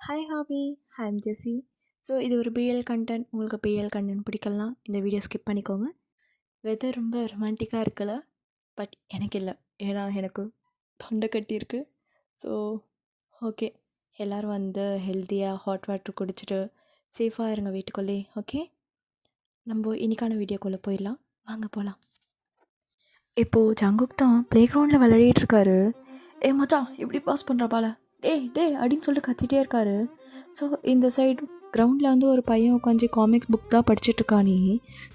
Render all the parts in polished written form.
Hi hobby, I am Jessie. So இது ஒரு PL content. உங்களுக்கு பிஎல் கண்டென்ட் பிடிக்கலாம், இந்த வீடியோ ஸ்கிப் பண்ணிக்கோங்க. வெதர் ரொம்ப ரொமான்டிக்காக இருக்கல, பட் எனக்கு இல்லை. ஏன்னா எனக்கு தொண்டை கட்டியிருக்கு. ஸோ ஓகே, எல்லோரும் வந்து ஹெல்த்தியாக ஹாட் வாட்டர் குடிச்சிட்டு சேஃபாக இருங்க வீட்டுக்குள்ளே. ஓகே, நம்ம இன்றைக்கான வீடியோக்குள்ளே போயிடலாம், வாங்க போகலாம். இப்போது ஜங்குக் தான் ப்ளே கிரவுண்டில் விளையாடிட்டு இருக்காரு. மச்சான் இப்படி பாஸ் பண்ணுற பால, டே அப்படின்னு சொல்லிட்டு கத்திட்டே இருக்காரு. ஸோ இந்த சைடு கிரவுண்டில் வந்து ஒரு பையன் உட்காந்து காமிக்ஸ் புக் தான் படிச்சுட்ருக்கானே.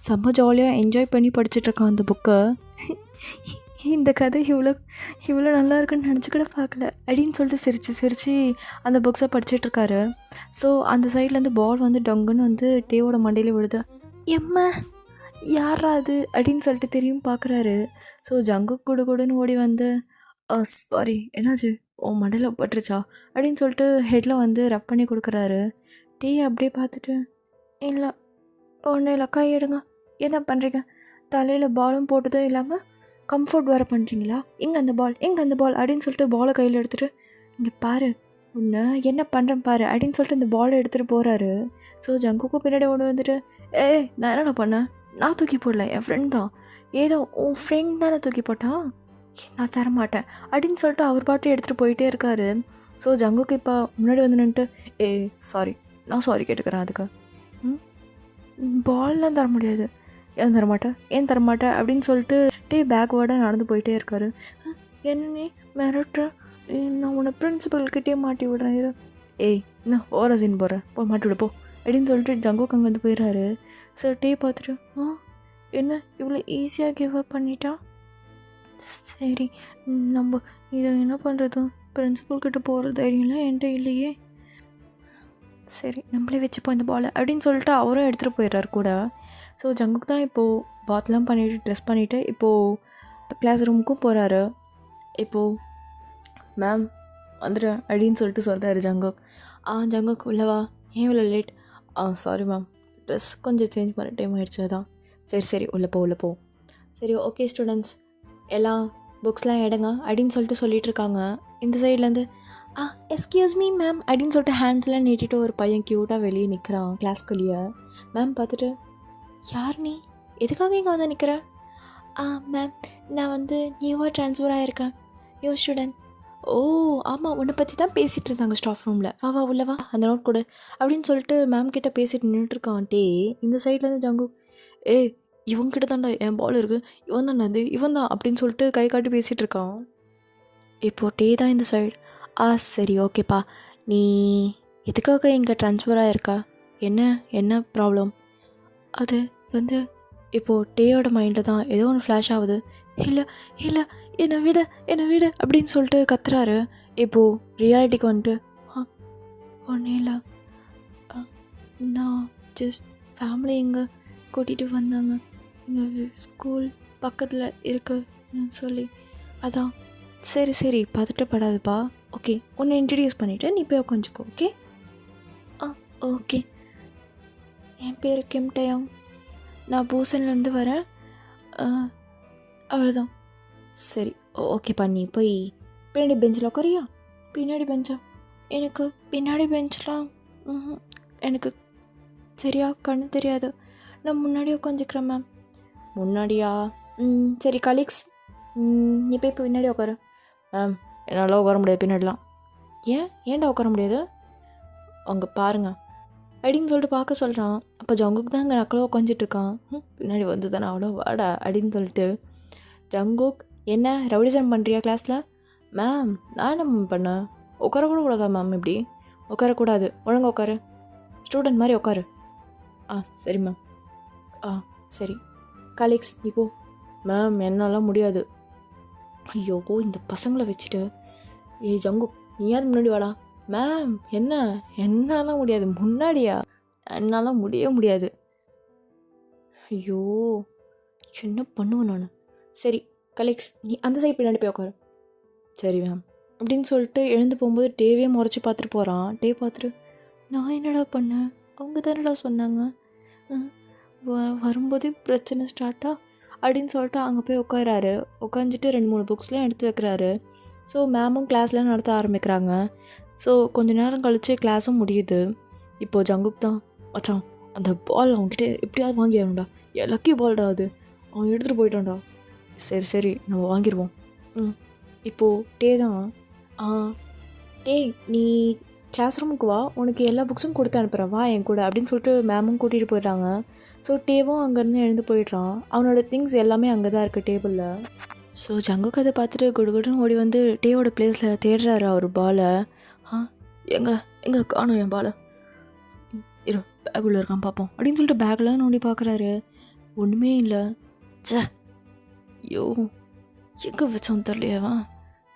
செம்ம ஜாலியாக என்ஜாய் பண்ணி படிச்சுட்ருக்கான் அந்த புக்கை. இந்த கதை இவ்வளோ இவ்வளோ நல்லா இருக்குன்னு நினச்சி கூட பார்க்கல அப்படின்னு சொல்லிட்டு சிரித்து அந்த புக்ஸை படிச்சுட்ருக்காரு. ஸோ அந்த சைட்லேருந்து பால் வந்து டங்குன்னு வந்து டேவோட மண்டையில் விழுது. எம்மா யாரா அது அப்படின்னு சொல்லிட்டு தெரியும் பார்க்குறாரு. ஸோ ஜங்குக் கூடுன்னு ஓடி வந்து சாரி என்னாச்சு, ஓ மண்டையில் பட்டுருச்சா அப்படின்னு சொல்லிட்டு ஹெட்டில் வந்து ரப் பண்ணி கொடுக்குறாரு. டீ அப்படியே பார்த்துட்டு, இல்லை ஒன்றும் இல்லை, கை எடுங்க, என்ன பண்ணுறீங்க, தலையில் பாலும் போட்டதும் இல்லாமல் கம்ஃபர்ட் வேறு பண்ணுறீங்களா, எங்கே அந்த பால் அப்படின்னு சொல்லிட்டு பாலை கையில் எடுத்துகிட்டு, இங்கே பாரு ஒன்று என்ன பண்ணுறேன் பாரு அப்படின்னு சொல்லிட்டு இந்த பாலை எடுத்துகிட்டு போகிறாரு. ஸோ ஜங்குக்கும் பின்னாடி ஒன்று வந்துட்டு, நான் என்னென்ன பண்ணேன், நான் தூக்கி போடல, என் ஃப்ரெண்ட் தான், ஏதோ உன் ஃப்ரெண்ட் தானே தூக்கி போட்டான், நான் தரமாட்டேன் அப்படின்னு சொல்லிட்டு அவர் பாட்டு எடுத்துகிட்டு போயிட்டே இருக்காரு. ஸோ ஜங்குக்கு இப்போ முன்னாடி வந்து நின்றுட்டு, சாரி, நான் சாரி கேட்டுக்கிறேன் அதுக்கு, பால்லாம் தர முடியாது, ஏன் தரமாட்டேன் அப்படின்னு சொல்லிட்டு பேக்வேர்டாக நடந்து போயிட்டே இருக்காரு. என்ன மிரட்டுற, நான் உன்னை பிரின்சிபல்கிட்டே மாட்டி விடுறேன், என்ன ஓர சீன் போடுறேன், போ மாட்டி விட போ அப்படின்னு சொல்லிட்டு ஜங்குக்கு அங்கே வந்து போயிடுறாரு. ஸோ பார்த்துட்டு, என்ன இவ்வளோ ஈஸியாக கிவ் அப் பண்ணிட்டா, சரி நம்ம இதை என்ன பண்ணுறது, பிரின்சிபல்கிட்ட போகிற தைரியம்லாம் என்கிட்ட இல்லையே, சரி நம்மளே வச்சுப்போம் இந்த பாலை அப்படின்னு சொல்லிட்டு அவரும் எடுத்துகிட்டு போயிடுறாரு கூட. ஸோ ஜங்குக்கு தான் இப்போது பாத்லாம் பண்ணிவிட்டு ட்ரெஸ் பண்ணிவிட்டு இப்போது கிளாஸ் ரூமுக்கும் போகிறாரு. இப்போது மேம் வந்துடுறேன் அப்படின்னு சொல்லிட்டு சொல்கிறாரு ஜங்குக். ஜங்குக் உள்ளவா, ஏன் இவ்வளோ லேட், சாரி மேம், ட்ரெஸ் கொஞ்சம் சேஞ்ச் பண்ண டைம் ஆகிடுச்சு அதான். சரி உள்ளே போ. சரி ஓகே ஸ்டூடெண்ட்ஸ், எல்லாம் புக்ஸ்லாம் எடுங்க அப்படின்னு சொல்லிட்டு சொல்லிகிட்ருக்காங்க. இந்த சைட்லேருந்து எஸ்கியூஸ் மீ மேம் அப்படின்னு சொல்லிட்டு ஹேண்ட்ஸ்லாம் நீட்டிட்டு ஒரு பையன் க்யூட்டாக வெளியே நிற்கிறான் கிளாஸ்க்குள்ளேயே. மேம் பார்த்துட்டு, யார் நீ, எதுக்காக இங்கே வந்து நிற்கிற, மேம் நான் வந்து நியூவாக ட்ரான்ஸ்ஃபர் ஆகிருக்கேன், நியூ ஸ்டூடெண்ட். ஓ ஆமாம், உன்னை பற்றி தான் பேசிகிட்டு இருந்தாங்க ஸ்டாஃப் ரூமில், வா உள்ளவா அந்த நோட் கொடு அப்படின்னு சொல்லிட்டு மேம் கிட்டே பேசிட்டு நின்றுட்டுருக்கான். இந்த சைட்லேருந்து ஜங்கு, இவங்கிட்ட தாண்டா என் பால் இருக்குது, இவன் தாண்டா அது, இவன் தான் அப்படின்னு சொல்லிட்டு கை காட்டி பேசிகிட்டு இருக்கான். இப்போது தான் இந்த சைடு, சரி ஓகேப்பா, நீ எதுக்காக இங்கே ட்ரான்ஸ்ஃபர் ஆகிருக்கா, என்ன ப்ராப்ளம், அது வந்து இப்போது டேயோட மைண்டில் தான் ஏதோ ஒன்று ஃப்ளாஷ் ஆகுது, இல்லை என்னை விட அப்படின்னு சொல்லிட்டு கத்துறாரு. இப்போது ரியாலிட்டிக்கு வந்துட்டு, ஒன்றும் இல்லை, நான் ஜஸ்ட் ஃபேமிலி இங்கே கூட்டிகிட்டு வந்தாங்க, இங்கே ஸ்கூல் பக்கத்தில் இருக்குன்னு சொல்லி அதான். சரி பதட்டப்படாதுப்பா, ஓகே உன்னை இன்ட்ரடியூஸ் பண்ணிவிட்டு நீ போய் உட்காந்துக்கோ. ஓகே ஓகே, என் பேர் கிம் டயாங், நான் பூசன்லேருந்து வரேன், அவ்வளோதான். சரி ஓகேப்பா, நீ போய் பின்னாடி பெஞ்சில் உட்காரியா, பின்னாடி பெஞ்சா, எனக்கு பின்னாடி பெஞ்செலாம் எனக்கு சரியா கண்ணு தெரியாது, நான் முன்னாடி உட்காந்துக்கிறேன் மேம். முன்னாடியா, சரி கலீக்ஸ், நீ போய் இப்போ பின்னாடி உட்காரு. மேம் என்னால் உட்கார முடியாது பின்னாடிலாம். ஏன்டா உட்கார முடியாது, அங்கே பாருங்க அப்படின்னு சொல்லிட்டு பார்க்க சொல்கிறான். அப்போ ஜங்குக் தான் அங்கே நக்கலாக உட்காந்துட்ருக்கான். பின்னாடி வந்து தானே அவ்வளோ வாடா அப்படின்னு சொல்லிட்டு. ஜங்குக், என்ன ரவுடிசம் பண்ணுறியா கிளாஸில், மேம் நான் என்ன மேம் பண்ணேன், உட்காரக்கூட கூடாதா மேம், இப்படி உட்காரக்கூடாது, ஒழுங்காக உட்காரு, ஸ்டூடெண்ட் மாதிரி உட்காரு. சரி மேம். சரி கலீக்ஸ் நீ போ. மேம் என்னாலாம் முடியாது. ஐயோ இந்த பசங்களை வச்சுட்டு, ஜங்கு நீயாவது முன்னாடி வாடா. மேம் என்னால் முடியாது, முன்னாடியா, என்னால் முடியாது. ஐயோ என்ன பண்ணுவேன் நான். சரி கலீக்ஸ் நீ அந்த சைட் பின்னாடி போய் உட்காரு. சரி மேம் அப்படின்னு சொல்லிட்டு எழுந்து போகும்போது டேவே முறைச்சி பார்த்துட்டு போகிறான். டே பார்த்துட்டு, நான் என்னடா பண்ணேன், அவங்க தானடா சொன்னாங்க, வரும்போதே பிரச்சனை ஸ்டார்ட்டா அப்படின்னு சொல்லிட்டு அங்கே போய் உட்காராரு. உட்காந்துட்டு 2-3 புக்ஸ்லாம் எடுத்து வைக்கிறாரு. ஸோ மேமும் கிளாஸ்லாம் நடத்த ஆரம்பிக்கிறாங்க. ஸோ கொஞ்ச நேரம் கழித்து கிளாஸும் முடியுது. இப்போது ஜங்குக் தான் மச்சான் அந்த பால் அவன்கிட்ட எப்படியாவது வாங்கிடணும்டா, லக்கி பால்டா அது, அவன் எடுத்துகிட்டு போயிட்டான்டா. சரி சரி நம்ம வாங்கிடுவோம். இப்போது டே தான் டே நீ கிளாஸ் ரூமுக்கு வா, உனக்கு எல்லா புக்ஸும் கொடுத்து அனுப்புகிறேன், வா என் கூட அப்படின்னு சொல்லிட்டு மேமும் கூட்டிகிட்டு போயிடுறாங்க. ஸோ டேவும் அங்கேருந்து எழுந்து போயிடுறான். அவனோட திங்ஸ் எல்லாமே அங்கே தான் இருக்குது டேபிளில். ஸோ ஜங்குக்கு அதை பார்த்துட்டு குடுகுடுன்னு ஓடி வந்து டேவோட பிளேஸில் தேடுறாரு அவர் பாலை. எங்கே காணும் என் பாலை, இரு பேக் உள்ள இருக்கான் பார்ப்போம் அப்படின்னு சொல்லிட்டு பேக்லாம் நோண்டி பார்க்குறாரு. ஒன்றுமே இல்லை. சே ஐயோ எங்கே வச்சான் தெரியலையாவா.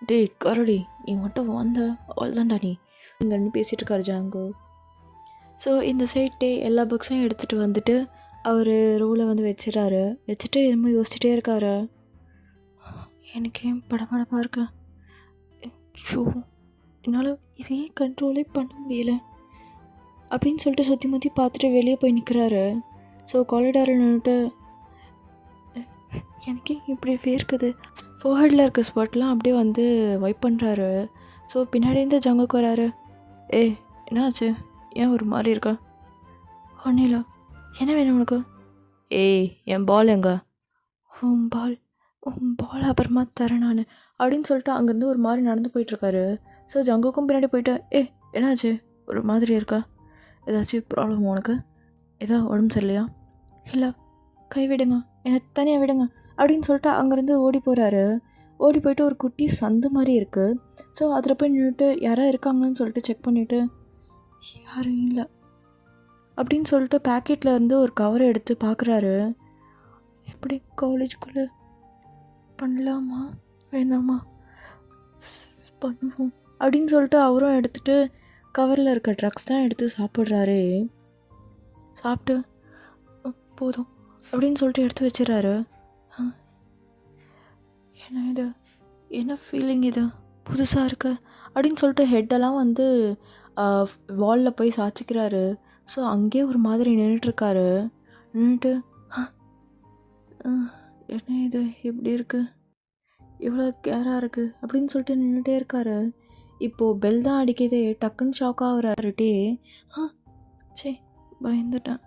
டேய் கரடி நீ மட்டும் வந்த அவ்வளோதான்டா நீ இங்கன்னு பேசிகிட்டு இருக்காரு ஜாங்கோ. ஸோ இந்த சைட் எல்லா புக்ஸையும் எடுத்துகிட்டு வந்துட்டு அவர் ரூவில் வந்து வச்சுட்டு என்னமோ யோசிச்சுட்டே இருக்காரு. எனக்கு ஏன் படபடப்பாக இருக்கு, ஷோ என்னால் இதையே கண்ட்ரோலே பண்ண முடியல அப்படின்னு சொல்லிட்டு சுற்றி முற்றி பார்த்துட்டு வெளியே போய் நிற்கிறாரு. ஸோ காரிடாரில் நின்றுட்டு எனக்கே இப்படி வேர்க்குது, ஃபோர்ஹெட்டில் இருக்க ஸ்பாட்லாம் அப்படியே வந்து வைப் பண்ணுறாரு. ஸோ பின்னாடி இருந்து ஜங்குக்கு வராரு. என்னாச்சு, ஏன் ஒரு மாதிரி இருக்கா? ஒன்னில என்ன வேணும் உனக்கு? என் பால் எங்க? உன் பால் அப்புறமா தரேன் நான் அப்படின்னு சொல்லிட்டு அங்கேருந்து ஒரு மாதிரி நடந்து போயிட்டுருக்காரு. ஸோ ஜங்குக்கும் பின்னாடி போயிட்டு என்னாச்சு ஒரு மாதிரி இருக்கா, ஏதாச்சும் ப்ராப்ளம் உனக்கு, ஏதா உடம்பு சரியில்லையா? இல்லை கை விடுங்க, என்னை தனியாக விடுங்க அப்படின்னு சொல்லிட்டு அங்கேருந்து ஓடி போயிட்டு ஒரு குட்டி சந்து மாதிரி இருக்குது. ஸோ அதில் போய் நின்றுட்டு யாராவது இருக்காங்கன்னு சொல்லிட்டு செக் பண்ணிவிட்டு யாரும் இல்லை அப்படின்னு சொல்லிட்டு பேக்கெட்டில் இருந்து ஒரு கவரை எடுத்து பார்க்குறாரு. எப்படி காலேஜுக்குள்ளே பண்ணலாமா வேணாமா, பண்ணுவோம் அப்படின்னு சொல்லிட்டு அவரும் எடுத்துகிட்டு கவரில் இருக்க ட்ரக்ஸ் தான் எடுத்து சாப்பிட்றாரு. சாப்பிட்டு போதும் அப்படின்னு சொல்லிட்டு எடுத்து வச்சிடறாரு. என்ன ஃபீலிங் இது புதுசாக இருக்கு அப்படின்னு சொல்லிட்டு ஹெட்டெல்லாம் வந்து வாலில் போய் சாய்ச்சிக்கிறாரு. ஸோ அங்கேயே ஒரு மாதிரி நின்றுட்டுருக்காரு. நின்றுட்டு என்ன இது எப்படி இருக்குது, எவ்வளோ கேராக இருக்குது அப்படின்னு சொல்லிட்டு நின்றுட்டே இருக்காரு. இப்போது பெல் தான் அடிக்குதே, டக்குன்னு ஷாக் ஆகுறாரு டே. சே பயந்துட்டேன்,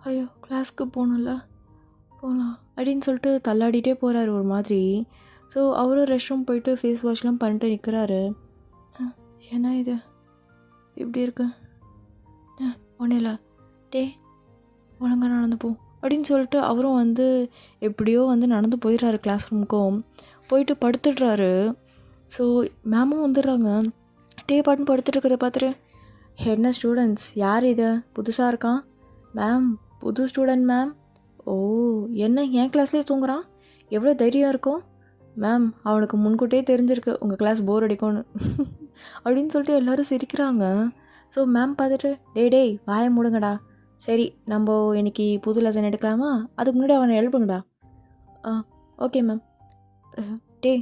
ஐயோ கிளாஸ்க்கு போகலாம் அப்படின்னு சொல்லிட்டு தள்ளாடிட்டே போகிறாரு ஒரு மாதிரி. ஸோ அவரும் ரெஸ்ட் ரூம் போயிட்டு ஃபேஸ் வாஷ்லாம் பண்ணிட்டு நிற்கிறாரு. ஏன்னா இது இப்படி இருக்கு, ஒன்றும் இல்லை டே ஒழுங்காக நடந்து போ அப்படின்னு சொல்லிட்டு அவரும் வந்து எப்படியோ வந்து நடந்து போயிடுறாரு. கிளாஸ் ரூமுக்கும் போயிட்டு படுத்துடுறாரு. ஸோ மேமும் வந்துடுறாங்க. டே பாட்டுன்னு படுத்துட்டு இருக்கிறத பார்த்துட்டு என்ன ஸ்டூடெண்ட்ஸ் யார் இது புதுசாக இருக்கான்? மேம் புது ஸ்டூடெண்ட் மேம். ஓ என்ன என் கிளாஸ்லேயே தூங்குறான், எவ்வளோ தைரியம் இருக்கும் மேம், அவனுக்கு முன்கூட்டியே தெரிஞ்சிருக்கு உங்கள் கிளாஸ் போர் அடிக்கும்னு அப்படின்னு சொல்லிட்டு எல்லோரும் சிரிக்கிறாங்க. ஸோ மேம் பார்த்துட்டு டேய் வாய மூடுங்கடா, சரி நம்ம இன்னைக்கு புது லெசன் எடுக்கலாமா, அதுக்கு முன்னாடி அவனை எழுப்புங்கடா. Okay ma'am. டே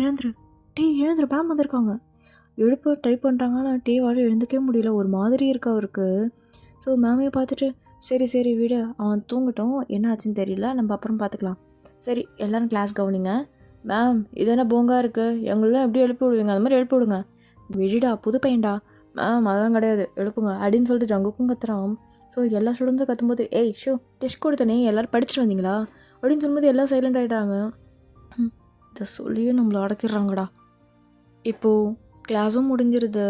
எழுந்துரு மேம் வந்திருக்காங்க. எழுப்ப ட்ரை பண்ணுறாங்க, ஆனால் டேவால் எழுந்துக்கவே முடியல, ஒரு மாதிரி இருக்கு அவருக்கு. ஸோ மேமையை பார்த்துட்டு சரி விட அவன் தூங்கட்டும், என்ன ஆச்சுன்னு தெரியல, நம்ம அப்புறம் பார்த்துக்கலாம், சரி எல்லோரும் கிளாஸ் கவனிங்க. மேம் இதென்ன போங்கா இருக்குது, எங்களெலாம் எப்படி எழுப்பி விடுவீங்க, அது மாதிரி எழுப்பி விடுங்க. விடுடா புது பையன்டா. மேம் அதெல்லாம் கிடையாது எழுப்புங்க அப்படின்னு சொல்லிட்டு ஜங்குக்கும் கத்துறான். ஸோ எல்லா ஸ்டூடெண்ட்ஸும் கத்தும்போது டெஸ்ட் கொடுத்தனே எல்லோரும் படிச்சுட்டு வந்தீங்களா அப்படின்னு சொல்லும்போது எல்லாம் சைலண்ட் ஆகிட்டாங்க. இதை சொல்லியும் நம்மளை அடக்கிடுறாங்கடா. இப்போது கிளாஸும் முடிஞ்சிருது.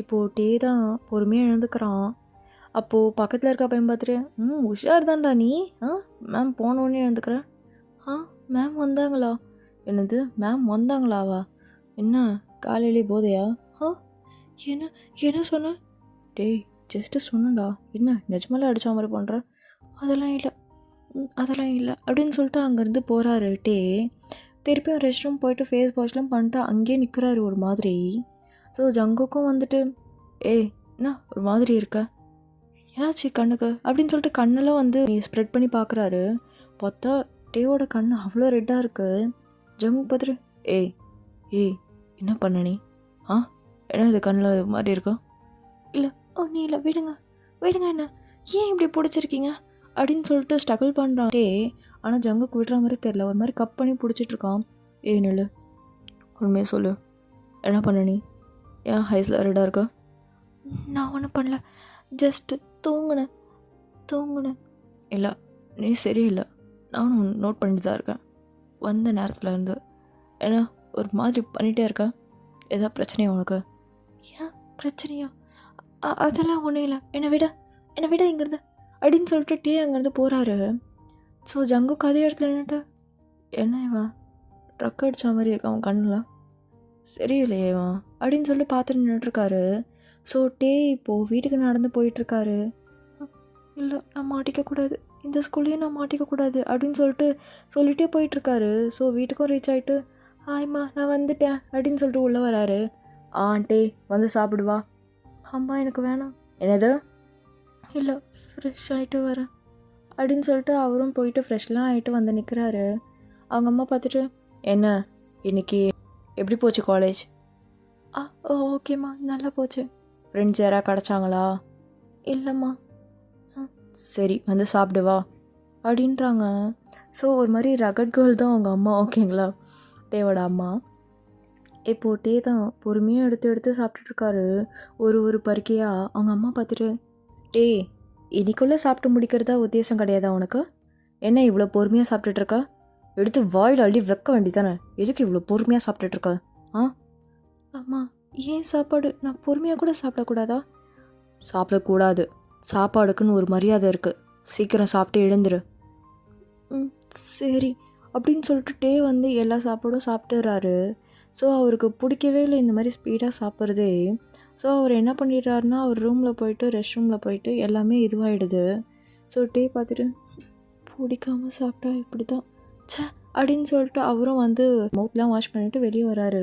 இப்போது டே தான் பொறுமையாக எழுந்துக்கிறான். அப்போது பக்கத்தில் இருக்க பையன் பார்த்துட்டு உஷார் தான்டா நீ, மேம் போனோடனே எழுந்துக்கிறேன். மேம் வந்தாங்களா? என்னது மேம் வந்தாங்களாவா? என்ன காலையிலே போதையா? என்ன சொன்ன? டேய் ஜஸ்ட்டு சொன்னடா, என்ன நிஜமெல்லாம் அடித்த மாதிரி பண்ணுற? அதெல்லாம் இல்லை அப்படின்னு சொல்லிட்டு அங்கேருந்து போகிறாரு டே. திருப்பியும் ரெஸ்ட் ரூம் போயிட்டு ஃபேஸ் வாஷ்லாம் பண்ணிட்டு அங்கேயே நிற்கிறாரு ஒரு மாதிரி. ஸோ ஜங்குக்கும் வந்துட்டு என்ன ஒரு மாதிரி இருக்க, என்னாச்சு கண்ணுக்கு அப்படின்னு சொல்லிட்டு கண்ணெல்லாம் வந்து ஸ்ப்ரெட் பண்ணி பார்க்குறாரு. பார்த்தா டேவோட கண் அவ்வளோ ரெட்டாக இருக்குது. ஜங்கு பார்த்துட்டு என்ன பண்ண நீ? என்ன இது கண்ணில் மாதிரி இருக்கா? இல்லை நீ இல்லை விடுங்க என்ன ஏன் இப்படி பிடிச்சிருக்கீங்க அப்படின்னு சொல்லிட்டு ஸ்ட்ரகிள் பண்ணுறான் டே. ஆனால் ஜங்குக்கு விடுற மாதிரி தெரில, ஒரு மாதிரி கப் பண்ணி பிடிச்சிட்ருக்கான். நில்லு உண்மையாக சொல்லு, என்ன பண்ண நீ, ஏன் ஹைஸில் ரெட்டாக இருக்கா? நான் ஒன்றும் பண்ணல, ஜஸ்ட்டு தூங்குனேன். இல்லை, நீ சரியில்லை. நானும் நோட் பண்ணிட்டு தான் இருக்கேன் வந்த நேரத்தில் இருந்து. ஏன்னா ஒரு மாதிரி பண்ணிகிட்டே இருக்கேன். எதாவது பிரச்சனையா உனக்கு? ஏன் பிரச்சனையா? அதெல்லாம் ஒன்றும் இல்லை, என்னை விட இங்கேருந்து அப்படின்னு சொல்லிட்டு டே அங்கேருந்து போகிறாரு. ஸோ ஜங்கு அதே இடத்துல நின்றுட்டு, என்ன இவன் ட்ரக் அடித்த மாதிரி இருக்கான் அவன் கண்ணில், சரியில்லையே இவன் அப்படின்னு சொல்லிட்டு பார்த்துட்டு நின்றுட்டுருக்காரு. ஸோ டே இப்போது வீட்டுக்கு நடந்து போயிட்டுருக்காரு. இல்லை, நான் மாட்டிக்கக்கூடாது, இந்த ஸ்கூல்லையும் நான் மாட்டிக்கக்கூடாது அப்படின்னு சொல்லிட்டே போயிட்டுருக்காரு. ஸோ வீட்டுக்கும் ரீச் ஆகிட்டு, ஹாய்மா நான் வந்துட்டேன் அப்படின்னு சொல்லிட்டு உள்ளே வராரு. டே வந்து சாப்பிடுவா. அம்மா எனக்கு வேணாம். என்னது? இல்லை, ஃப்ரெஷ் ஆகிட்டு வரேன் அப்படின்னு சொல்லிட்டு அவரும் போயிட்டு ஃப்ரெஷ்லாம் ஆகிட்டு வந்து நிற்கிறாரு. அவங்க அம்மா பார்த்துட்டு, என்ன இன்னைக்கு எப்படி போச்சு காலேஜ்? ஓகேம்மா, நல்லா போச்சு. ஃப்ரெண்ட்ஸ் யாராவது கிடச்சாங்களா? இல்லைம்மா. சரி வந்து சாப்பிடுவா அப்படின்றாங்க. ஸோ ஒரு மாதிரி ரகட் கேர்ள் தான் அவங்க அம்மா, ஓகேங்களா, டேவோட அம்மா. இப்போது டே தான் பொறுமையாக எடுத்து சாப்பிட்டுட்ருக்காரு. ஒரு பருக்கையாக அவங்க அம்மா பார்த்துட்டு, டே இன்னைக்குள்ளே சாப்பிட்டு முடிக்கிறதா உத்தேசம் கிடையாதா உனக்கு? என்ன இவ்வளோ பொறுமையாக சாப்பிட்டுட்ருக்க? எடுத்து வாயில் அள்ளி வைக்க வேண்டியதானே, எதுக்கு இவ்வளோ பொறுமையாக சாப்பிட்டுட்ருக்க? அம்மா ஏன் சாப்பாடு நான் பொறுமையாக கூட சாப்பிடக்கூடாதா? சாப்பிடக்கூடாது, சாப்பாடுக்குன்னு ஒரு மரியாதை இருக்குது. சீக்கிரம் சாப்பிட்டு எழுந்துரு. சரி அப்படின்னு சொல்லிட்டு டே வந்து எல்லா சாப்பாடும் சாப்பிட்டுறாரு. ஸோ அவருக்கு பிடிக்கவே இல்லை இந்த மாதிரி ஸ்பீடாக சாப்பிட்றதே. ஸோ அவர் என்ன பண்ணிடுறாருன்னா, அவர் ரூமில் போயிட்டு ரெஸ்ட் ரூமில் போயிட்டு எல்லாமே இதுவாகிடுது. ஸோ டே பார்த்துட்டு, பிடிக்காமல் சாப்பிட்டா இப்படி தான் சே அப்படின்னு சொல்லிட்டு அவரும் வந்து மவுத்லாம் வாஷ் பண்ணிவிட்டு வெளியே வராரு.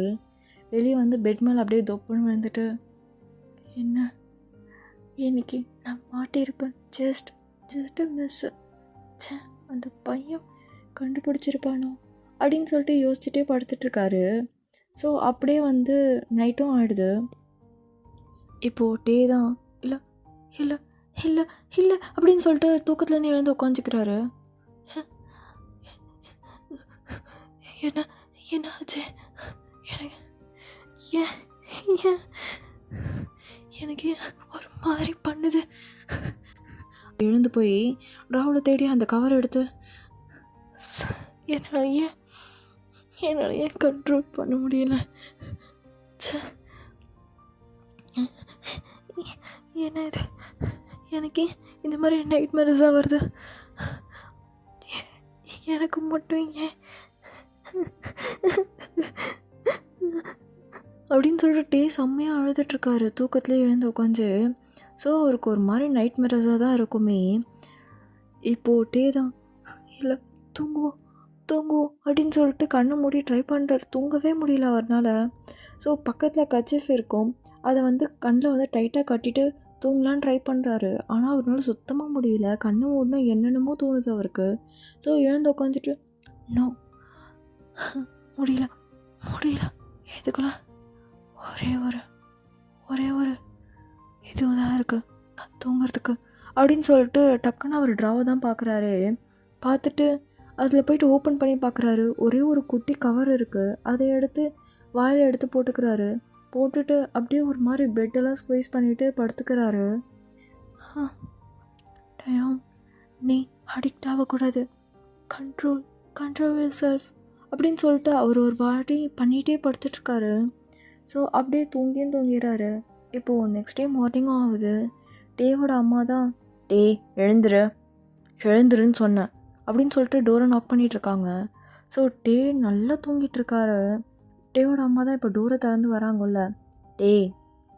வெளியே வந்து பெட் மேலே அப்படியே தொப்புன்னு விழுந்துட்டு, என்ன இன்னைக்கு நான் மாட்டியிருப்பேன், ஜஸ்ட் மிஸ்ஸு, சே அந்த பையன் கண்டுபிடிச்சிருப்பானோ அப்படின்னு சொல்லிட்டு யோசிச்சுட்டே படுத்துட்ருக்காரு. ஸோ அப்படியே வந்து நைட்டும் ஆகிடுது. இப்போது டே தான் இல்லை இல்லை இல்லை இல்லை அப்படின்னு சொல்லிட்டு தூக்கத்துலேருந்து எழுந்து உட்காந்துக்கிறாரு. என்ன ஆச்சு எனக்கு? ஏன் ஏன் எனக்கு ஒரு மாதிரி பண்ணுது. எழுந்து போய் ட்ராவில் தேடி அந்த கவர் எடுத்து, என்னால் ஏன் கண்ட்ரோல் பண்ண முடியல, என்ன இது எனக்கு இந்த மாதிரி நைட் மேரேஜாக வருது, எனக்கு மட்டும் ஏன் அப்படின்னு சொல்லிட்டு டே செம்மையாக அழுதுட்ருக்காரு தூக்கத்துலேயே எழுந்து உட்காந்து. ஸோ அவருக்கு ஒரு மாதிரி நைட் மேரேஜாக தான் இருக்குமே. இப்போது டே தான் இல்லை தூங்குவோம் அப்படின்னு சொல்லிட்டு கண்ணை மூடி ட்ரை பண்ணுறாரு. தூங்கவே முடியல அவர்னால். ஸோ பக்கத்தில் கர்ச்சீஃப் இருக்கும், அதை வந்து கண்ணில் வந்து டைட்டாக கட்டிட்டு தூங்கலான்னு ட்ரை பண்ணுறாரு. ஆனால் அவரால் சுத்தமாக முடியல. கண்ணை மூடினா என்னென்னமோ தோணுது அவருக்கு. ஸோ எழுந்து உட்காந்துட்டு, நோ முடியல எதுக்குள்ள ஒரே ஒரு இதுதான் இருக்குது தூங்குறதுக்கு அப்படின்னு சொல்லிட்டு டக்குன்னு அவர் ட்ராவை தான் பார்க்குறாரு. பார்த்துட்டு அதில் போய்ட்டு ஓப்பன் பண்ணி பார்க்குறாரு. ஒரே ஒரு குட்டி கவர் இருக்குது, அதை எடுத்து வாயில் எடுத்து போட்டுக்கிறாரு. போட்டுட்டு அப்படியே ஒரு மாதிரி பெட்டெல்லாம் ஸ்குவீஸ் பண்ணிவிட்டு படுத்துக்கிறாரு. டயம் நீ அடிக்ட் ஆகக்கூடாது, கண்ட்ரோல் செல்ஃப் அப்படின்னு சொல்லிட்டு அவர் ஒரு வாட்டி பண்ணிகிட்டே படுத்துட்ருக்காரு. ஸோ அப்படியே தூங்கிடுறாரு. இப்போது நெக்ஸ்ட் டே மார்னிங்கும் ஆகுது. டேவோட அம்மா தான், டே எழுந்துருன்னு சொன்னேன் அப்படின்னு சொல்லிட்டு டோரை நாக் பண்ணிகிட்ருக்காங்க. ஸோ டே நல்லா தூங்கிட்டுருக்காரு. டேவோட அம்மா தான் இப்போ டோரை திறந்து வராங்கல்ல, டே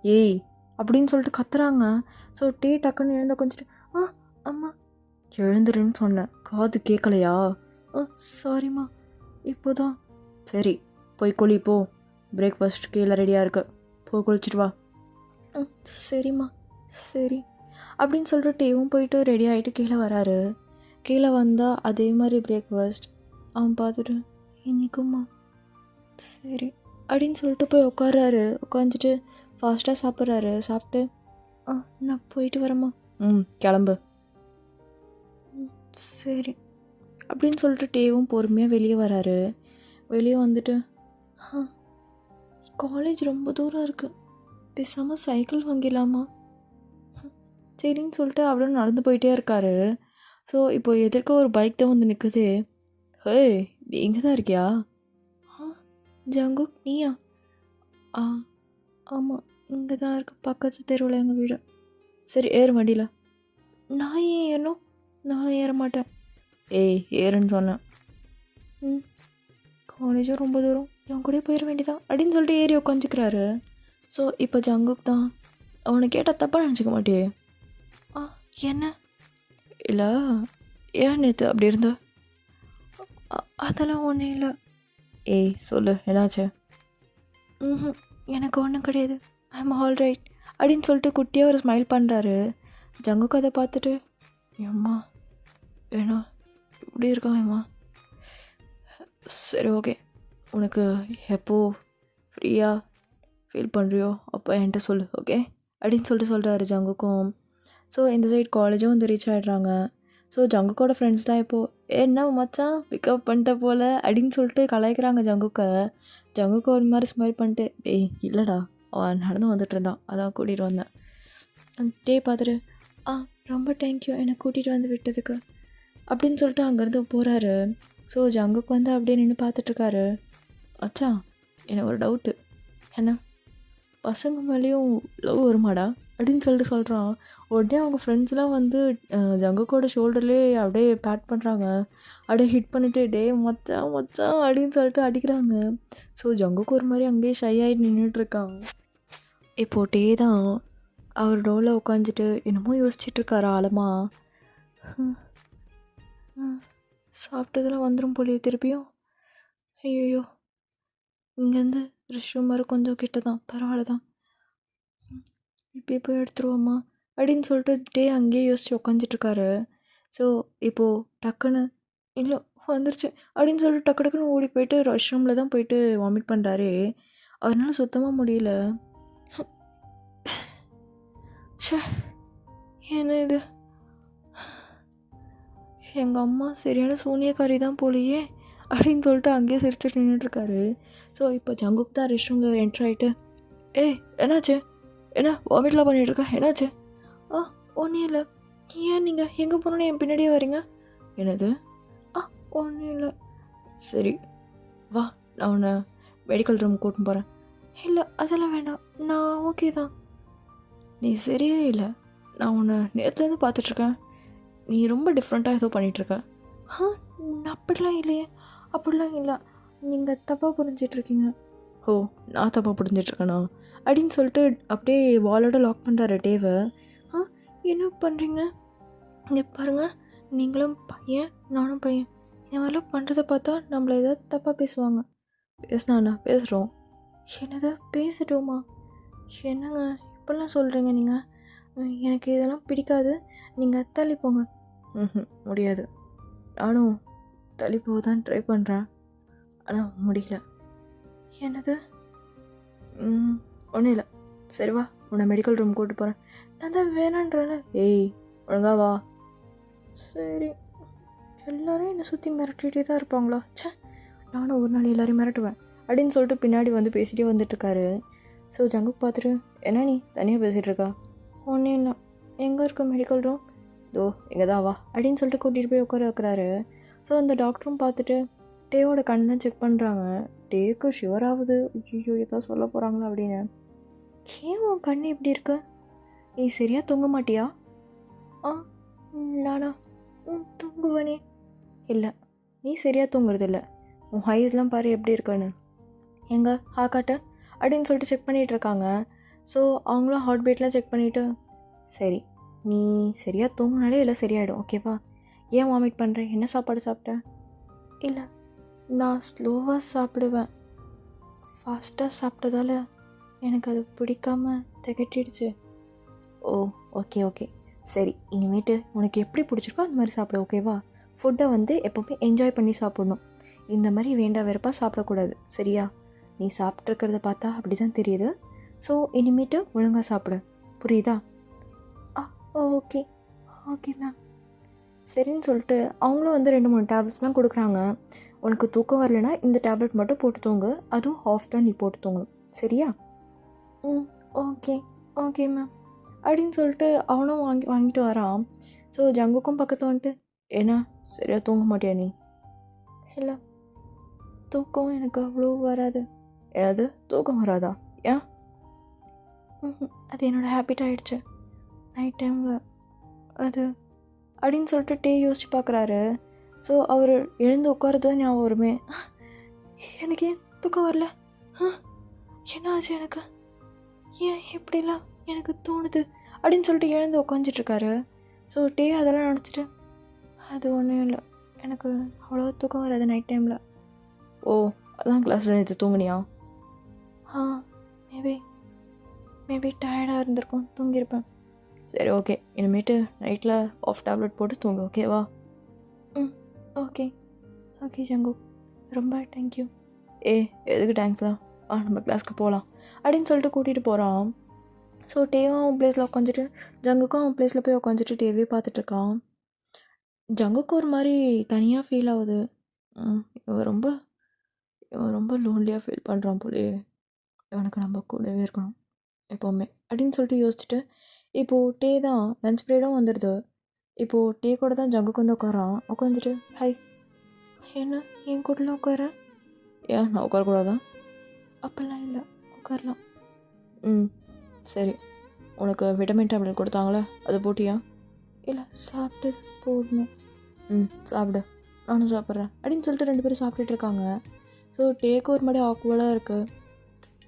ஏய் அப்படின்னு சொல்லிட்டு கத்துறாங்க. ஸோ டே டக்குன்னு எழுந்த கொஞ்சிட்டு, அம்மா எழுந்துருன்னு சொன்னேன், காது கேட்கலையா? சாரிம்மா இப்போதான். சரி போய் குளிப்போ, பிரேக்ஃபாஸ்ட் கீழே ரெடியாக இருக்கு, போய் குளிச்சுட்டு வா. சரிம்மா சரி அப்படின்னு சொல்லிட்டு டேவும் போயிட்டு ரெடி ஆகிட்டு கீழே வராரு. கீழே வந்தால் அதே மாதிரி பிரேக்ஃபாஸ்ட் அவன் பார்த்துட்டு, இன்றைக்குமா சரி அப்படின்னு சொல்லிட்டு போய் உட்காராரு. உட்காந்துட்டு ஃபாஸ்ட்டாக சாப்பிட்றாரு. சாப்பிட்டு, நான் போயிட்டு வரேம்மா. கிளம்பு. சரி அப்படின்னு சொல்லிட்டு டேவும் பொறுமையாக வெளியே வராரு. வெளியே வந்துட்டு, காலேஜ் ரொம்ப தூரம் இருக்குது, பேசாமல் சைக்கிள் வாங்கிடலாமா சரின்னு சொல்லிட்டு அவரும் நடந்து போயிட்டே இருக்காரு. ஸோ இப்போ எதிர்க்க ஒரு பைக் தான் வந்து நிற்குது. ஹே, நீ இங்கே தான் இருக்கியா? ஆ, ஜங்குக் நீயா? ஆ, ஆமாம், இங்கே தான் இருக்கு, பக்கத்து தெருவில் எங்கள் வீடு. சரி ஏறு வண்டியில். நான் ஏன் ஏறணும்? நான் ஏற மாட்டேன். ஏய் ஏறுன்னு சொன்னேன். ம், காலேஜும் ரொம்ப தூரம், என் கூட போயிட வேண்டியதான் அப்படின்னு சொல்லிட்டு ஏறி உட்காந்துக்கிறாரு. ஸோ இப்போ ஜங்குக் தான், அவனை கேட்டால் தப்பாக நினச்சிக்க மாட்டியே? ஆ, என்ன? இல்லை, ஏன் நேற்று அப்படி இருந்த? அதெல்லாம் ஒன்றும் இல்லை. ஏய் சொல்லு, என்னாச்சு? ம், எனக்கு ஒன்றும் கிடையாது, ஐ எம் ஆல் ரைட் அப்படின்னு சொல்லிட்டு குட்டியாக ஒரு ஸ்மைல் பண்ணுறாரு. ஜங்குக்கு அதை பார்த்துட்டு, ஏம்மா ஏன்னா இப்படி இருக்கான் ஏம்மா? சரி ஓகே, உனக்கு எப்போ ஃப்ரீயாக ஃபீல் பண்ணுறியோ அப்போ என்கிட்ட சொல்லு, ஓகே அப்படின்னு சொல்கிறாரு ஜங்குக்கும். ஸோ இந்த சைட் காலேஜும் வந்து ரீச் ஆகிடுறாங்க. ஸோ ஜங்குக்கோட ஃப்ரெண்ட்ஸ் தான் இப்போது, என்ன மச்சான் பிக்கப் பண்ணிட்ட போல் அப்படின்னு சொல்லிட்டு கலாய்க்கிறாங்க ஜங்குக்கை. ஜங்குக்கு ஒரு மாதிரி ஸ்மைல் பண்ணிட்டு, ஏய் இல்லைடா, அவன் நடந்து வந்துட்டு இருந்தான், அதான் கூட்டிகிட்டு வந்தேன். டே பார்த்துட்டு, ஆ ரொம்ப தேங்க்யூ என்னை கூட்டிகிட்டு வந்து விட்டதுக்கு அப்படின்னு சொல்லிட்டு அங்கேருந்து போகிறாரு. ஸோ ஜங்குக்கு வந்து அப்படியே நின்று பார்த்துட்ருக்காரு. அச்சா, எனக்கு ஒரு டவுட்டு, என்ன பசங்க மேலேயும் லவ் வருமாடா அப்படின்னு சொல்லிட்டு சொல்கிறான். உடனே அவங்க ஃப்ரெண்ட்ஸ்லாம் வந்து ஜங்குக்கோட ஷோல்டர்லேயே அப்படியே பேட் பண்ணுறாங்க, அப்படியே ஹிட் பண்ணிவிட்டு டே மச்சான் மச்சான் அப்படின்னு சொல்லிட்டு அடிக்கிறாங்க. ஸோ ஜங்குக்கு ஒரு மாதிரி அங்கேயே ஷை ஆகிட்டு நின்றுட்டுருக்கான். இப்போது டே தான் அவர் ரோலில் உட்காந்துட்டு என்னமோ யோசிச்சுட்ருக்காரு ஆழமாக. சாப்பிட்டதெல்லாம் வந்துடும் போலியே திருப்பியும். ஐயோ, இங்கேருந்து ரெஸ்ட் ரூம் வர கொஞ்சம் கிட்ட தான், பரவாயில்ல தான், இப்போயே போய் எடுத்துருவோம்மா அப்படின்னு சொல்லிட்டு டே அங்கேயே யோசிச்சு உக்காந்துட்ருக்காரு. ஸோ இப்போது டக்குன்னு இல்லை வந்துருச்சு அப்படின்னு சொல்லிட்டு டக்கு டக்குன்னு ஓடி போயிட்டு ரெஸ்ட் ரூமில் தான் போயிட்டு வாமிட் பண்ணுறாரு. அதனால சுத்தமாக முடியல. ஷே, என்ன இது, எங்கள் அம்மா சரியான சூனியக்காரி தான் போலையே அப்படின்னு சொல்லிட்டு அங்கேயே சிரிச்சுட்டு நின்றுட்டுருக்காரு. ஸோ இப்போ ஜங்குக் தான் ரெஸ்ட் ரூமில் என்ட்ரு ஆகிட்டு, ஏய் என்னாச்சு, என்ன வாமிட்லாம் பண்ணிகிட்ருக்கா, என்னாச்சு? ஆ ஒன்றும் இல்லை, ஏன் நீங்கள் எங்கே போனோன்னு என் பின்னாடியே வரீங்க? என்னது? ஆ ஒன்றும் இல்லை. சரி வா, நான் உன்னை மெடிக்கல் ரூம் கூட்டின்னு போகிறேன். இல்லை அதெல்லாம் வேண்டாம், நான் ஓகே தான். நீ சரியே இல்லை, நான் உன்னை நேற்றுலேருந்து பார்த்துட்ருக்கேன், நீ ரொம்ப டிஃப்ரெண்ட்டாக ஏதோ பண்ணிகிட்ருக்க. ஆ அப்படிலாம் இல்லையே, அப்படிலாம் இல்லை, நீங்கள் தப்பாக புரிஞ்சிட்ருக்கீங்க. ஓ, நான் தப்பாக புரிஞ்சிட்ருக்கேனா அப்படின்னு சொல்லிட்டு அப்படியே வாலோட லாக் பண்ணுறாரு டேவை. ஆ என்ன பண்ணுறீங்க? இங்கே பாருங்கள், நீங்களும் பையன் நானும் பையன், இந்த மாதிரிலாம் பண்ணுறத பார்த்தா நம்மளை ஏதாவது தப்பாக பேசுவாங்க. பேசினாண்ணா பேசுகிறோம். என்னது பேசிட்டோமா? என்னங்க இப்படிலாம் சொல்கிறீங்க நீங்கள்? எனக்கு இதெல்லாம் பிடிக்காது, நீங்கள் தள்ளி போங்க. முடியாது, நானும் தள்ளி போக தான் ட்ரை பண்ணுறேன், ஆனால் முடியல. என்னது? ஒன்றும் இல்லை, சரி வா, உன்னை மெடிக்கல் ரூம் கூப்பிட்டு போகிறேன். நான் தான் வேணான்றல. ஏய் ஒழுங்கா வா. சரி, எல்லோரும் என்னை சுற்றி மிரட்டிகிட்டே தான் இருப்பாங்களா? சே, நானும் ஒரு நாள் எல்லோரையும் மிரட்டுவேன் அப்படின்னு சொல்லிட்டு பின்னாடி வந்து பேசிகிட்டே வந்துட்டுருக்காரு. ஸோ ஜங்குக் பார்த்துட்டு, என்ன நீ தனியாக பேசிகிட்ருக்கா? ஒன்றும் இல்லை, எங்கே இருக்க மெடிக்கல் ரூம்? தோ இங்கே தான் வா அப்படின்னு சொல்லிட்டு கூட்டிகிட்டு போய் உட்கார வைக்கிறாரு. ஸோ அந்த டாக்டரும் பார்த்துட்டு டேவோட கண்ணை செக் பண்ணுறாங்க. டேக்கு ஷுவர் ஆகுது, ஐயோ ஏதோ சொல்ல போகிறாங்களா அப்படின்னு. ஏன் உன் கண் இப்படி இருக்கு? நீ சரியாக தூங்க மாட்டியா? ஆ நானா தூங்குவனே. இல்லை, நீ சரியாக தூங்குறதில்ல, உன் ஹைஸ்லாம் பாரு எப்படி இருக்குன்னு. எங்கே ஹாக்காட்ட அப்படின்னு சொல்லிட்டு செக் பண்ணிகிட்ருக்காங்க. ஸோ அவங்களும் ஹார்ட் பீட்லாம் செக் பண்ணிவிட்டு, சரி நீ சரியாக தூங்கினாலே எல்லாம் சரியாயிடும், ஓகேவா? ஏன் வாமிட் பண்ணுற? என்ன சாப்பாடு சாப்பிட்ட? இல்லை, நான் ஸ்லோவாக சாப்பிடுவேன், ஃபாஸ்ட்டாக சாப்பிட்டதால எனக்கு அது பிடிக்காமல் திகட்டிடுச்சு. ஓ ஓகே ஓகே, சரி இனிமேட்டு உனக்கு எப்படி பிடிச்சிருக்கோ அந்த மாதிரி சாப்பிடு, ஓகேவா? ஃபுட்டை வந்து எப்போவுமே என்ஜாய் பண்ணி சாப்பிட்ணும், இந்த மாதிரி வேண்டா வெறுப்பாக சாப்பிடக்கூடாது, சரியா? நீ சாப்பிட்ருக்கிறத பார்த்தா அப்படி தான் தெரியுது. ஸோ இனிமேட்டு ஒழுங்காக சாப்பிடு, புரியுதா? ஆ ஓகே ஓகே மேம். சரின்னு சொல்லிட்டு அவங்களும் வந்து 2-3 டேப்லெட்ஸ்லாம் கொடுக்குறாங்க. உனக்கு தூக்கம் வரலைன்னா இந்த டேப்லெட் மட்டும் போட்டு தூங்கு, அதுவும் ஹாஃப் தான் நீ போட்டு தூங்கணும், சரியா? ஓகே ஓகே மேம் அப்படின்னு சொல்லிட்டு அவனும் வாங்கிட்டு வரான். ஸோ ஜங்குக்கும் பக்கத்து வந்துட்டு, ஏன்னா சரியாக தூங்க மாட்டியா நீ? இல்லை, தூக்கம் எனக்கு அவ்வளோ வராது. ஏதாவது தூக்கம் வராதா? ஏன்? அது என்னோடய ஹேபிட் ஆகிடுச்சு நைட் டைமில் அது அப்படின்னு சொல்லிட்டு டே யோசிச்சு பார்க்குறாரு. ஸோ அவர் எழுந்து உட்காரது தான் ஞாபகம் வருமே. எனக்கு ஏன் தூக்கம் வரல? என்ன ஆச்சு எனக்கு? ஏன் இப்படிலாம் எனக்கு தோணுது அப்படின்னு சொல்லிட்டு எழுந்து உட்காந்துட்ருக்காரு. ஸோ டே அதெல்லாம் நினச்சிட்டு, அது ஒன்றும் இல்லை, எனக்கு அவ்வளோ தூக்கம் வராது நைட் டைமில். ஓ, அதான் கிளாஸில் நேற்று தூங்குனியா? மேபி டயர்டாக இருந்திருக்கும், தூங்கியிருப்பேன். சரி, ஓகே, இனிமேட்டு நைட்டில் ஆஃப் டேப்லெட் போட்டு தூங்கு, ஓகேவா? ஓகே ஓகே ஜங்கு, ரொம்ப தேங்க்யூ. எதுக்கு தேங்க்ஸ்லாம், நம்ம கிளாஸ்க்கு போகலாம் அப்படின்னு சொல்லிட்டு கூட்டிகிட்டு போகிறான். ஸோ டேவும் அவன் பிளேஸில் உட்காந்துட்டு, ஜங்குக்கும் அவன் பிளேஸில் போய் உட்காந்துட்டு டேவே பார்த்துட்ருக்கான். ஜங்குக்கு ஒரு மாதிரி தனியாக ஃபீல் ஆகுது. இவன் ரொம்ப லோன்லியாக ஃபீல் பண்ணுறான் போலே. இவனுக்கு நம்ம கூடவே இருக்கணும் எப்போவுமே அப்படின்னு சொல்லிட்டு யோசிச்சுட்டு, இப்போது டே தான் லன்ச் பீரியடும் வந்துடுது. இப்போது டே கூட தான் ஜங்குக்கு வந்து உட்காந்துட்டு, ஹை, என்ன என் கூடலாம் உட்கார? ஏன் நான் உட்காரக்கூடாதா? அப்போல்லாம் இல்லை, உட்காரலாம். சரி, உனக்கு விட்டமின் டேப்லெட் கொடுத்தாங்களே, அது போட்டியா? இல்லை, சாப்பிட்டது போடணும். சாப்பிடு, நானும் சாப்பிட்றேன் அப்படின்னு சொல்லிட்டு 2 பேரும் சாப்பிட்டுட்டு இருக்காங்க. ஸோ டேக்கு ஒரு மாதிரி ஆக்வர்டாக இருக்குது.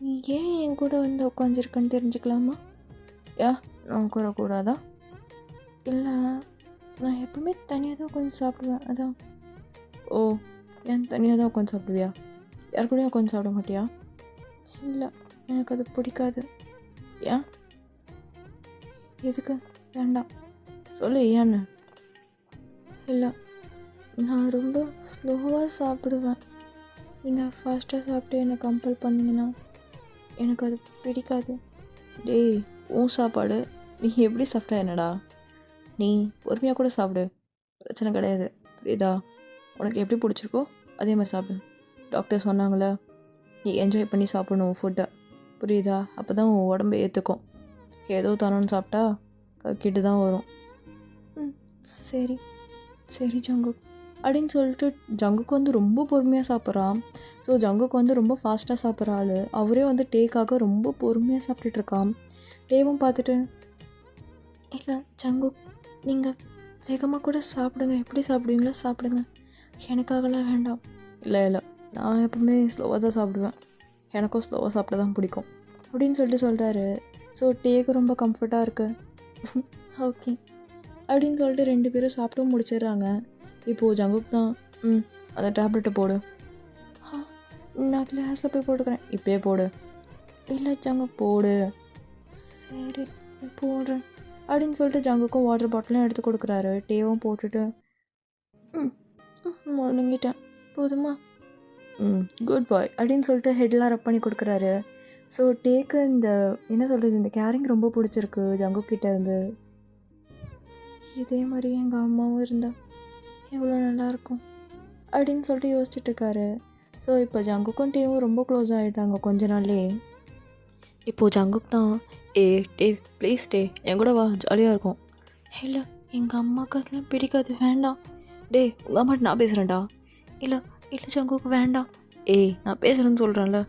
நீ ஏன் என் கூட வந்து உட்காந்துருக்கன்னு தெரிஞ்சுக்கலாமா? ஏன் நான் உட்காரக்கூடாதா? இல்லை, நான் எப்பவுமே தனியாக தான் உட்காந்து சாப்பிடுவேன், அதான். ஓ, ஏன் தனியாக தான் உட்காந்து சாப்பிடுவியா? யார் கூடயும் உட்காந்து சாப்பிட மாட்டியா? இல்லை, எனக்கு அது பிடிக்காது. ஏன்? எதுக்கு? வேண்டாம், சொல்லு ஏன்னு. இல்லை, நான் ரொம்ப ஸ்லோவாக சாப்பிடுவேன். நீங்கள் ஃபாஸ்ட்டாக சாப்பிட்டு என்னை கம்பல் பண்ணிங்கன்னா எனக்கு அது பிடிக்காது. டேய், உன் சாப்பாடு நீ எப்படி சாப்பிட்டா என்னடா? நீ பொறுமையாக கூட சாப்பிடு, பிரச்சனை கிடையாது, புரியுதா? உனக்கு எப்படி பிடிச்சிருக்கோ அதே மாதிரி சாப்பிடு. டாக்டர் சொன்னாங்களே, நீ என்ஜாய் பண்ணி சாப்பிடணும் ஃபுட்டை, புரியுதா? அப்போ தான் உன் உடம்பு ஏற்றுக்கும். ஏதோ தானோன்னு சாப்பிட்டா கக்கிட்டு தான் வரும். சரி சரி ஜங்கு அப்படின்னு சொல்லிட்டு ஜங்குக்கு வந்து ரொம்ப பொறுமையாக சாப்பிட்றான். ஸோ ஜங்குக்கு வந்து ரொம்ப ஃபாஸ்ட்டாக சாப்பிட்ற ஆள். அவரே வந்து டேக்காக ரொம்ப பொறுமையாக சாப்பிட்டுட்ருக்கான். டேவும் பார்த்துட்டு, இல்லை ஜங்கு, நீங்கள் வேகமாக கூட சாப்பிடுங்க, எப்படி சாப்பிடுவீங்களோ சாப்பிடுங்க, எனக்காகலாம் வேண்டாம். இல்லை, நான் எப்பவுமே ஸ்லோவாக தான் சாப்பிடுவேன், எனக்கும் ஸ்லோவாக சாப்பிட தான் பிடிக்கும் அப்படின்னு சொல்லிட்டு சொல்கிறாரு. ஸோ டேக்கு ரொம்ப கம்ஃபர்ட்டாக இருக்குது. ஓகே அப்படின்னு சொல்லிட்டு 2 பேரும் சாப்பிட்டும் முடிச்சிடுறாங்க. இப்போது ஜங்குக்கு தான், அந்த டேப்லெட்டை போடு. நான் கிளாஸில் போய் போட்டுக்கிறேன். இப்போயே போடு. இல்லை ஜங்கு, போடு. சரி போடுறேன் அப்படின்னு சொல்லிட்டு ஜங்குக்கும் வாட்டர் பாட்டிலும் எடுத்து கொடுக்குறாரு. டேவும் போட்டுட்டு, முழுங்கிட்டேன், போதுமா? குட் பாய் அப்படின்னு சொல்லிட்டு ஹெட்லாம் ரப் பண்ணி கொடுக்குறாரு. ஸோ டேக்கு இந்த என்ன சொல்கிறது, இந்த கேரிங் ரொம்ப பிடிச்சிருக்கு ஜங்கு கிட்டே இருந்து. இதே மாதிரி எங்கள் அம்மாவும் இருந்தால் எவ்வளோ நல்லாயிருக்கும் அப்படின்னு சொல்லிட்டு யோசிச்சுட்ருக்காரு. ஸோ இப்போ ஜங்குக்கும் டேவும் ரொம்ப க்ளோஸ் ஆகிட்டாங்க கொஞ்ச நாள்லேயே. இப்போது ஜங்குக்கு தான், டே ப்ளீஸ் டே, என் கூட வா, ஜாலியாக இருக்கும். இல்லை, எங்கள் அம்மாவுக்கு அதெல்லாம் பிடிக்காது, வேண்டாம். டே, உங்கள் அம்மாட்ட நான் பேசுகிறேன்டா. இல்லை ஜங்குக்கு வேண்டாம். நான் பேசுகிறேன்னு சொல்கிறேன்ல.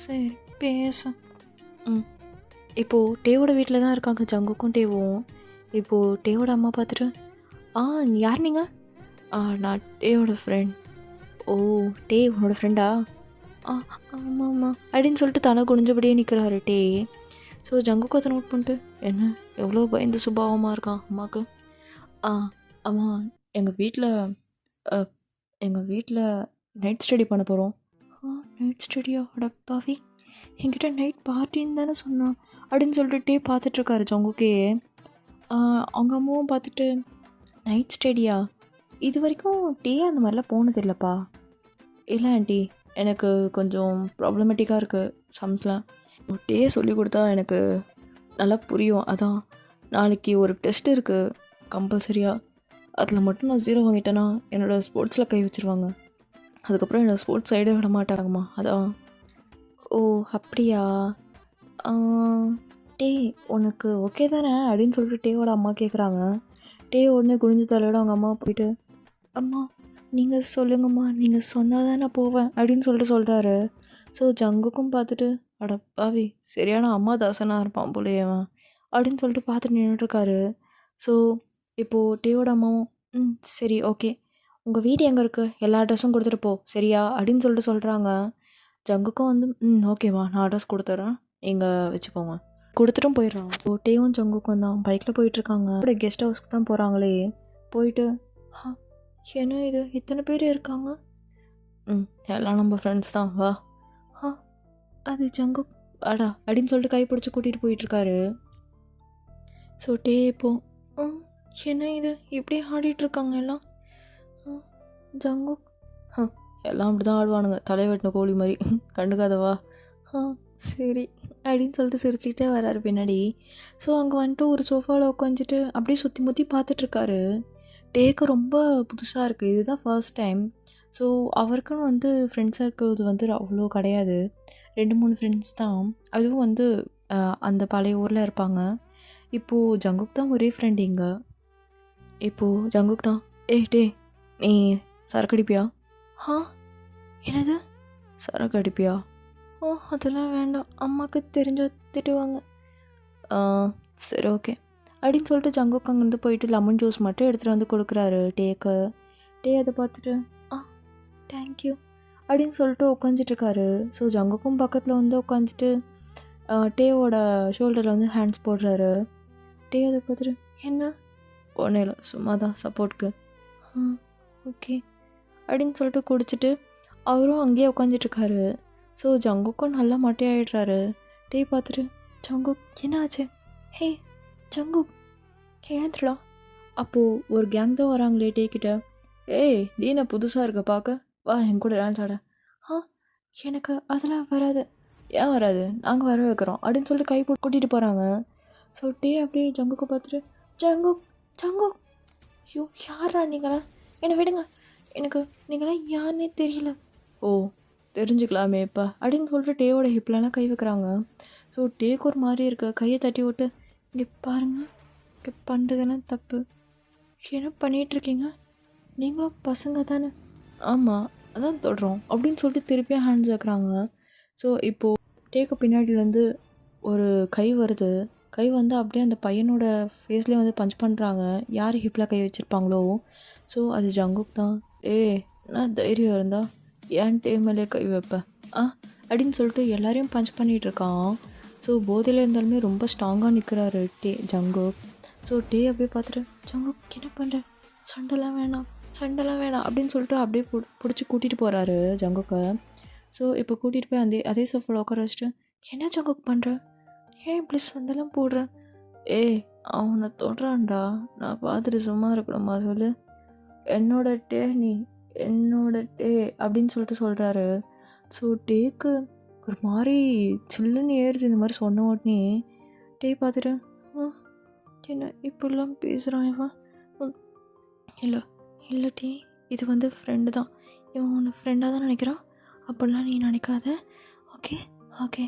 சரி பேச. இப்போது டேவோட வீட்டில் தான் இருக்காங்க ஜங்குக்கும் டேவும். இப்போது டேவோட அம்மா பார்த்துட்டு, யார் நீங்கள்? நான் டேவோட ஃப்ரெண்ட். ஓ, டே உன்னோட ஃப்ரெண்டா? ஆமாம் அப்படின்னு சொல்லிட்டு தலை குனிஞ்சபடியே நிற்கிறாரு டே. ஸோ ஜங்குக்கு அதை நோட் பண்ணிட்டு, என்ன எவ்வளோ பயந்து சுபாவமாக இருக்கான் அம்மாவுக்கு. ஆமாம், எங்கள் வீட்டில் நைட் ஸ்டடி பண்ண போகிறோம். நைட் ஸ்டடியா? அடப்பாவி, என்கிட்ட நைட் பார்ட்டின்னு தானே சொன்னான் அப்படின்னு சொல்லிட்டு டே பார்த்துட்ருக்காரு ஜங்குக்கே. அவங்க அம்மாவும் பார்த்துட்டு, நைட் ஸ்டடியா? இது வரைக்கும் டே அந்த மாதிரிலாம் போனது இல்லைப்பா. இல்லை ஆண்டி, எனக்கு கொஞ்சம் ப்ராப்ளமேட்டிக்காக இருக்குது சம்ஸ்லாம். டே சொல்லி கொடுத்தா எனக்கு நல்லா புரியும். அதான் நாளைக்கு ஒரு டெஸ்ட் இருக்குது கம்பல்சரியாக, அதில் மட்டும் நான் 0 வாங்கிட்டேன்னா என்னோடய ஸ்போர்ட்ஸில் கை வச்சுருவாங்க. அதுக்கப்புறம் என்னோடய ஸ்போர்ட்ஸ் சைடே விட மாட்டாங்கம்மா. அதான். ஓ அப்படியா? டேய் உனக்கு ஓகே தானே அப்படின்னு சொல்லிட்டு டேவோட அம்மா கேட்குறாங்க. டே உடனே குனிஞ்சு தலையோட அவங்க அம்மா போயிட்டு, அம்மா நீங்கள் சொல்லுங்கம்மா, நீங்கள் சொன்னால் தான் நான் போவேன் அப்படின்னு சொல்லிட்டு சொல்கிறாரு. ஸோ ஜங்குக்கும் பார்த்துட்டு, அட பாவி சரியான அம்மா தாசனாக இருப்பான் போலேயவன் அப்படின்னு சொல்லிட்டு பார்த்துட்டு நின்றுட்டுருக்காரு. ஸோ இப்போது டேவோட அம்மாவும் சரி ஓகே, உங்கள் வீடு எங்கே இருக்குது, எல்லா அட்ரஸும் கொடுத்துட்டு போ சரியா அப்படின்னு சொல்லிட்டு சொல்கிறாங்க. ஜங்குக்கும் வந்து ஓகேவா நான் அட்ரஸ் கொடுத்துட்றேன், நீங்கள் வச்சுக்கோங்க கொடுத்துட்டும் போயிடுறான். ஸோ டேவும் ஜங்குக்கும் தான் பைக்கில் போயிட்டுருக்காங்க. அப்படியே கெஸ்ட் ஹவுஸ்க்கு தான் போகிறாங்களே. போயிட்டு என்ன இது இத்தனை பேர் இருக்காங்க, எல்லாம் நம்ம ஃப்ரெண்ட்ஸ் தான் வா. அது ஜங்கு அடா அப்படின்னு சொல்லிட்டு கை பிடிச்சி கூட்டிகிட்டு போயிட்டுருக்காரு. ஸோ டே இப்போ என்ன இது இப்படி ஆடிட்டுருக்காங்க எல்லாம். ஜங்கு எல்லாம் அப்படி தான் ஆடுவானுங்க, தலை வெட்டின கோழி மாதிரி கண்டுக்காதவா. சரி அப்படின்னு சொல்லிட்டு சிரிச்சுக்கிட்டே வர்றாரு பின்னாடி. ஸோ அங்கே வந்துட்டு ஒரு சோஃபாவில் உட்காந்துட்டு அப்படியே சுற்றி முற்றி பார்த்துட்ருக்காரு. டேக்கு ரொம்ப புதுசாக இருக்குது, இதுதான் ஃபர்ஸ்ட் டைம். ஸோ அவருக்குன்னு வந்து ஃப்ரெண்ட் சர்க்கிள்ஸ் வந்து அவ்வளோ கிடையாது, 2-3 ஃப்ரெண்ட்ஸ் தான், அதுவும் வந்து அந்த பழைய ஊரில் இருப்பாங்க. இப்போது ஜங்குக் தான் ஒரே ஃப்ரெண்ட் இங்கே. இப்போது ஜங்குக் தான் டே நீ சரக்கு அடிப்பியா? என்னது சரக்கு அடிப்பியா? அதெல்லாம் வேண்டாம், அம்மாவுக்கு தெரிஞ்ச திட்டுவாங்க. சரி ஓகே அப்படின்னு சொல்லிட்டு ஜங்குக் அங்கேருந்து போயிட்டு லெமன் ஜூஸ் மட்டும் எடுத்துகிட்டு வந்து கொடுக்குறாரு டேக்கு. டே அதை பார்த்துட்டு தேங்க்யூ அப்படின்னு சொல்லிட்டு உட்காந்துட்ருக்காரு. ஸோ ஜங்குக்கும் பக்கத்தில் வந்து உட்காந்துட்டு டேவோட ஷோல்டரில் வந்து ஹேண்ட்ஸ் போடுறாரு. டே அதை பார்த்துட்டு என்ன ஒன்றும் இல்லை சும்மா தான் சப்போர்ட்க்கு. ஓகே அப்படின்னு சொல்லிட்டு குடிச்சிட்டு அவரும் அங்கேயே உட்காந்துட்ருக்காரு. ஸோ ஜங்குக்கும் நல்லா மட்டையாயிடுறாரு. டே பார்த்துட்டு ஜங்குக் என்ன ஆச்சு? ஹே ஜங்குக் எழுந்துடா. அப்போது ஒரு கேங் தான் வராங்களே டே கிட்ட. டீனா புதுசாக இருக்க பார்க்க, வா என் கூட டான்ஸ் ஆட. எனக்கு அதெல்லாம் வராது. ஏன் வராது, நாங்கள் வர வைக்கிறோம் அப்படின்னு சொல்லிட்டு கை போட்டு கூட்டிகிட்டு போகிறாங்க. ஸோ டே அப்படியே ஜங்குக்கு பார்த்துட்டு ஜங்குக் ஜங்குக் ஐயோ யாரா நீங்களா, என்னை விடுங்க, எனக்கு நீங்களாம் யாருன்னே தெரியல. தெரிஞ்சுக்கலாமே இப்போ அப்படின்னு சொல்லிட்டு டேவோட ஹிப்லலாம் கை வைக்கிறாங்க. ஸோ டேக்கு ஒரு மாதிரி இருக்கு, கையை தட்டி விட்டு இங்கே பாருங்கள், இங்கே பண்ணுறதெல்லாம் தப்பு, என்ன பண்ணிகிட்ருக்கீங்க, நீங்களும் பசங்க தானே? ஆமாம் அதான் தொடுறோம் அப்படின்னு சொல்லிட்டு திருப்பியும் ஹேண்ட்ஸ் வைக்கிறாங்க. ஸோ இப்போது டேக்கு பின்னாடியிலேருந்து ஒரு கை வருது. கை வந்து அப்படியே அந்த பையனோட ஃபேஸ்லேயே வந்து பஞ்ச் பண்ணுறாங்க, யார் ஹிப்பில் கை வச்சுருப்பாங்களோ. ஸோ அது ஜங்குக் தான். நான் தைரியம் இருந்தால் ஏன் டே மேலே கை வைப்பேன் அப்படின்னு சொல்லிட்டு எல்லாரையும் பஞ்ச் பண்ணிகிட்ருக்கான். ஸோ போதையில் இருந்தாலுமே ரொம்ப ஸ்ட்ராங்காக நிற்கிறாரு ஜங்குக். ஸோ டே அப்படியே பார்த்துட்டு ஜங்குக் என்ன பண்ணுற, சண்டைலாம் வேணாம் அப்படின்னு சொல்லிட்டு அப்படியே பிடிச்சி கூட்டிகிட்டு போகிறாரு ஜங்குக்கை. ஸோ இப்போ கூட்டிகிட்டு போய் அதே சோஃபாவில் உட்கார வச்சுட்டு என்ன ஜங்குக் பண்ணுற, ஏன் இப்படி சண்டைலாம் போடுறேன்? அவனை தொடுறான்டா, நான் பார்த்துட்டு சும்மா இருக்கணுமா சொல்லு, என்னோட டே நீ என்னோட டே அப்படின்னு சொல்லிட்டு சொல்கிறாரு. ஸோ டேக்கு ஒரு மாதிரி சில்லுன்னு ஏறுது இந்த மாதிரி சொன்ன உடனே. டே பார்த்துட்டு என்ன இப்படிலாம் பேசுகிறான் இவன், இல்லை டே இது வந்து ஃப்ரெண்டு தான், இவன் உன்னை ஃப்ரெண்டாக தான் நினைக்கிறான், அப்படிலாம் நீ நினைக்காத, ஓகே